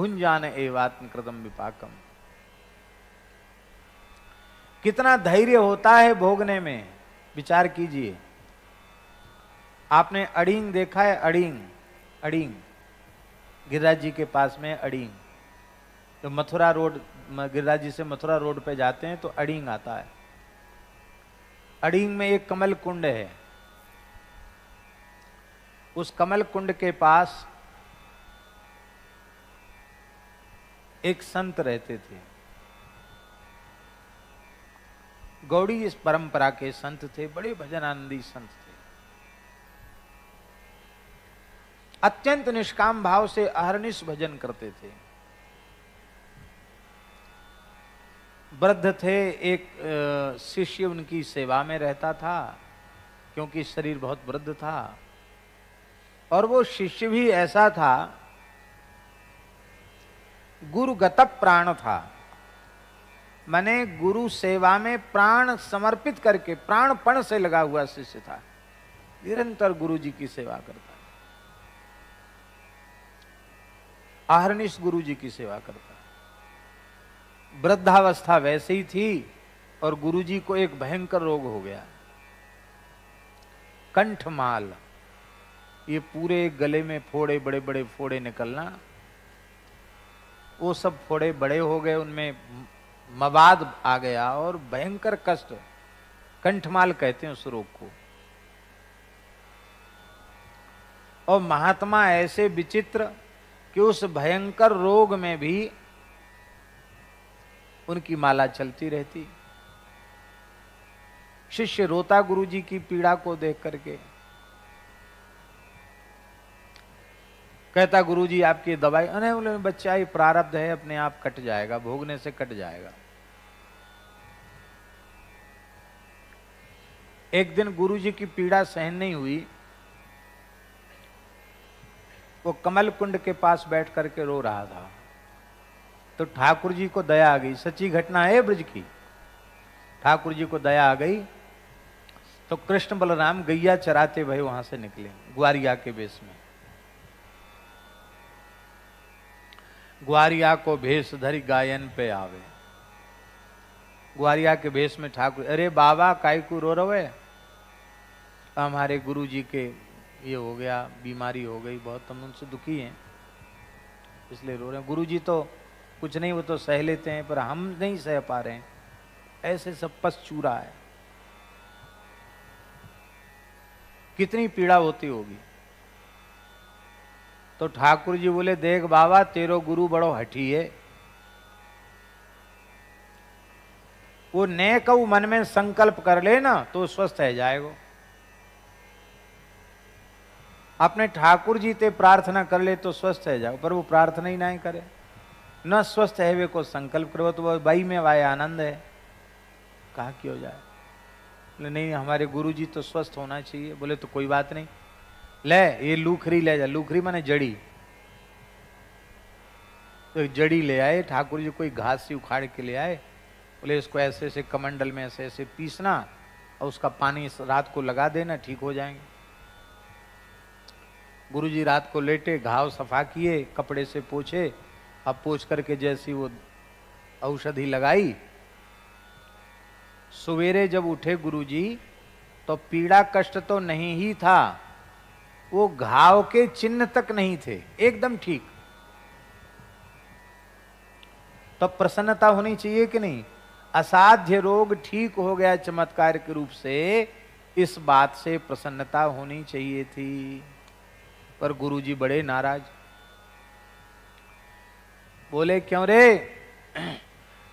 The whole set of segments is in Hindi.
भुंजान एवात्म कृतम विपाकम। कितना धैर्य होता है भोगने में, विचार कीजिए। आपने अड़ींग देखा है? अड़ींग, अड़ींग गिरिराज जी के पास में अड़ींग, तो मथुरा रोड, गिरिराज जी से मथुरा रोड पे जाते हैं तो अड़ींग आता है। अड़ींग में एक कमल कुंड है। उस कमल कुंड के पास एक संत रहते थे। गौड़ी इस परंपरा के संत थे, बड़े भजनानंदी संत थे। अत्यंत निष्काम भाव से अहर्निश भजन करते थे। वृद्ध थे। एक शिष्य उनकी सेवा में रहता था, क्योंकि शरीर बहुत वृद्ध था। और वो शिष्य भी ऐसा था, गुरुगत प्राण था, माने गुरु सेवा में प्राण समर्पित करके प्राणपण से लगा हुआ शिष्य था। निरंतर गुरु जी की सेवा करता, अहर्निश गुरु जी की सेवा करता। वृद्धावस्था वैसे ही थी और गुरु जी को एक भयंकर रोग हो गया, कंठमाल। ये पूरे गले में फोड़े, बड़े बड़े फोड़े निकलना। वो सब फोड़े बड़े हो गए, उनमें मवाद आ गया और भयंकर कष्ट, कंठमाल कहते हैं उस रोग को। और महात्मा ऐसे विचित्र कि उस भयंकर रोग में भी उनकी माला चलती रहती। शिष्य रोता गुरु जी की पीड़ा को देख करके, कहता गुरु जी आपकी दवाई। अरे बोले बच्चा ये प्रारब्ध है, अपने आप कट जाएगा, भोगने से कट जाएगा। एक दिन गुरु जी की पीड़ा सहन नहीं हुई, वो कमल कुंड के पास बैठ करके रो रहा था। तो ठाकुर जी को दया आ गई, सच्ची घटना है ब्रज की। ठाकुर जी को दया आ गई तो कृष्ण बलराम गैया चराते भय वहां से निकले, ग्वारिया के वेश में। ग्वारिया को भेष धरी गायन पे आवे। ग्वारिया के भेष में ठाकुर, अरे बाबा काहे को रो रहे? हमारे गुरु जी के ये हो गया, बीमारी हो गई बहुत, हम उनसे दुखी हैं इसलिए रो रहे हैं। गुरु जी तो कुछ नहीं, वो तो सह लेते हैं, पर हम नहीं सह पा रहे हैं, ऐसे सब पस चूरा है। कितनी पीड़ा होती होगी। तो ठाकुर जी बोले देख बाबा तेरो गुरु बड़ो हठी है, वो नेक मन में संकल्प कर ले ना तो स्वस्थ है जाएगा। अपने ठाकुर जी ते प्रार्थना कर ले तो स्वस्थ है जाओ, पर वो प्रार्थना ही नहीं करे, न स्वस्थ है वे को संकल्प करो तो वह बाई में वाय आनंद है, कहा कि हो जाए। बोले नहीं हमारे गुरु जी तो स्वस्थ होना चाहिए। बोले तो कोई बात नहीं, ले ये लूखरी ले जा। लूखरी माने जड़ी। तो एक जड़ी ले आए ठाकुर जी, कोई घास सी उखाड़ के ले आए। बोले इसको ऐसे ऐसे कमंडल में ऐसे ऐसे पीसना और उसका पानी रात को लगा देना, ठीक हो जाएंगे। गुरुजी रात को लेटे, घाव सफा किए, कपड़े से पोछे। अब पोछ करके जैसी वो औषधि लगाई, सवेरे जब उठे गुरुजी तो पीड़ा कष्ट तो नहीं ही था, वो घाव के चिन्ह तक नहीं थे, एकदम ठीक। तो प्रसन्नता होनी चाहिए कि नहीं? असाध्य रोग ठीक हो गया चमत्कार के रूप से, इस बात से प्रसन्नता होनी चाहिए थी। पर गुरुजी बड़े नाराज। बोले क्यों रे?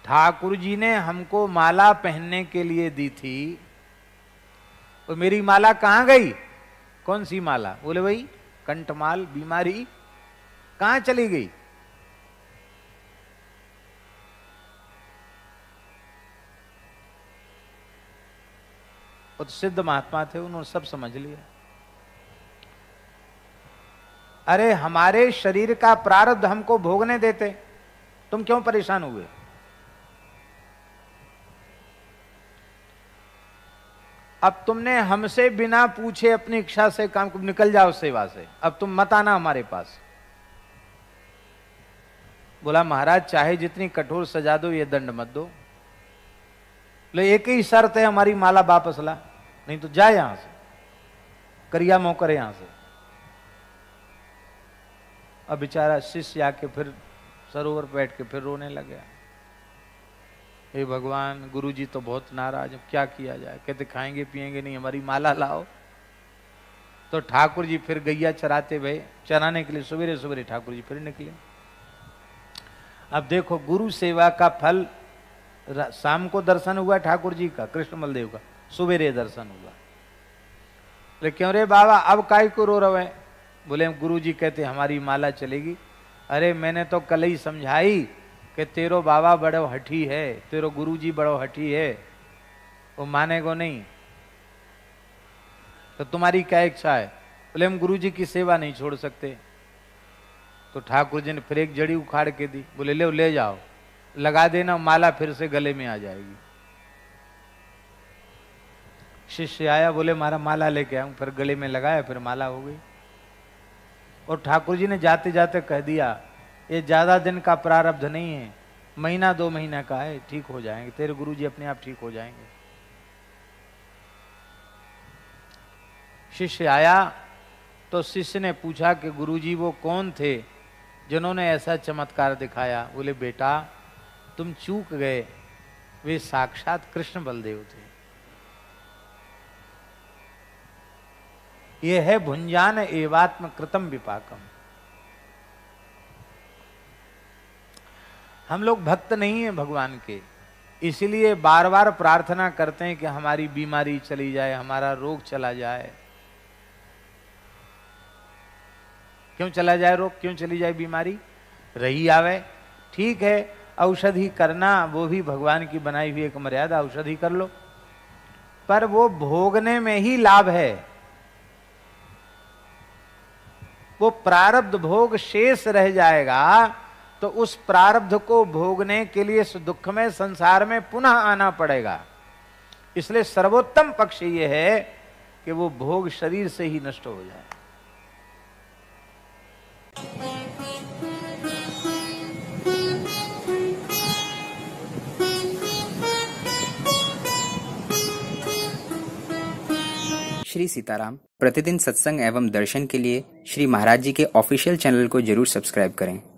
ठाकुर जी ने हमको माला पहनने के लिए दी थी, तो मेरी माला कहां गई? कौन सी माला? बोले भाई कंठमाल बीमारी कहां चली गई? वो तो सिद्ध महात्मा थे, उन्होंने सब समझ लिया। अरे हमारे शरीर का प्रारब्ध हमको भोगने देते, तुम क्यों परेशान हुए? अब तुमने हमसे बिना पूछे अपनी इच्छा से काम को निकल जाओ सेवा से, अब तुम मत आना हमारे पास। बोला महाराज चाहे जितनी कठोर सजा दो, ये दंड मत दो। बोले एक ही शर्त है, हमारी माला वापस ला, नहीं तो जा यहां से, करिया मोह करे यहां से। अब बेचारा शिष्य आके फिर सरोवर बैठ के फिर रोने लग गया। हे भगवान, गुरुजी तो बहुत नाराज, अब क्या किया जाए। कहते खाएंगे पिएंगे नहीं, हमारी माला लाओ। तो ठाकुर जी फिर गैया चराते भये, चराने के लिए सवेरे सवेरे ठाकुर जी फिर निकले। अब देखो गुरु सेवा का फल, शाम को दर्शन हुआ ठाकुर जी का, कृष्ण बलदेव का, सवेरे दर्शन हुआ। बोले क्यों रे बाबा, अब काय को रो रहे हैं? बोले गुरु जी कहते हमारी माला चलेगी। अरे मैंने तो कल ही समझाई कि तेरो बाबा बड़ो हठी है, तेरो गुरु जी बड़ो हठी है, वो मानेगो नहीं, तो तुम्हारी क्या इच्छा है? बोले हम गुरु जी की सेवा नहीं छोड़ सकते। तो ठाकुर जी ने फिर एक जड़ी उखाड़ के दी। बोले ले जाओ, लगा देना, माला फिर से गले में आ जाएगी। शिष्य आया, बोले मारा माला लेके आऊं, फिर गले में लगाया, फिर माला हो गई। और ठाकुर जी ने जाते जाते कह दिया, ये ज्यादा दिन का प्रारब्ध नहीं है, महीना 2 महीना का है, ठीक हो जाएंगे, तेरे गुरु जी अपने आप ठीक हो जाएंगे। शिष्य आया तो शिष्य ने पूछा कि गुरुजी वो कौन थे जिन्होंने ऐसा चमत्कार दिखाया? बोले बेटा तुम चूक गए, वे साक्षात कृष्ण बलदेव थे। ये है भुंजान एवात्म कृतम विपाकम। हम लोग भक्त नहीं है भगवान के, इसलिए बार बार प्रार्थना करते हैं कि हमारी बीमारी चली जाए, हमारा रोग चला जाए। क्यों चला जाए रोग, क्यों चली जाए बीमारी? रही आवे, ठीक है, औषधि करना वो भी भगवान की बनाई हुई एक मर्यादा, औषधि कर लो, पर वो भोगने में ही लाभ है। वो प्रारब्ध भोग शेष रह जाएगा तो उस प्रारब्ध को भोगने के लिए इस दुखमय संसार में पुनः आना पड़ेगा। इसलिए सर्वोत्तम पक्ष ये है कि वो भोग शरीर से ही नष्ट हो जाए। श्री सीताराम प्रतिदिन सत्संग एवं दर्शन के लिए श्री महाराज जी के ऑफिशियल चैनल को जरूर सब्सक्राइब करें।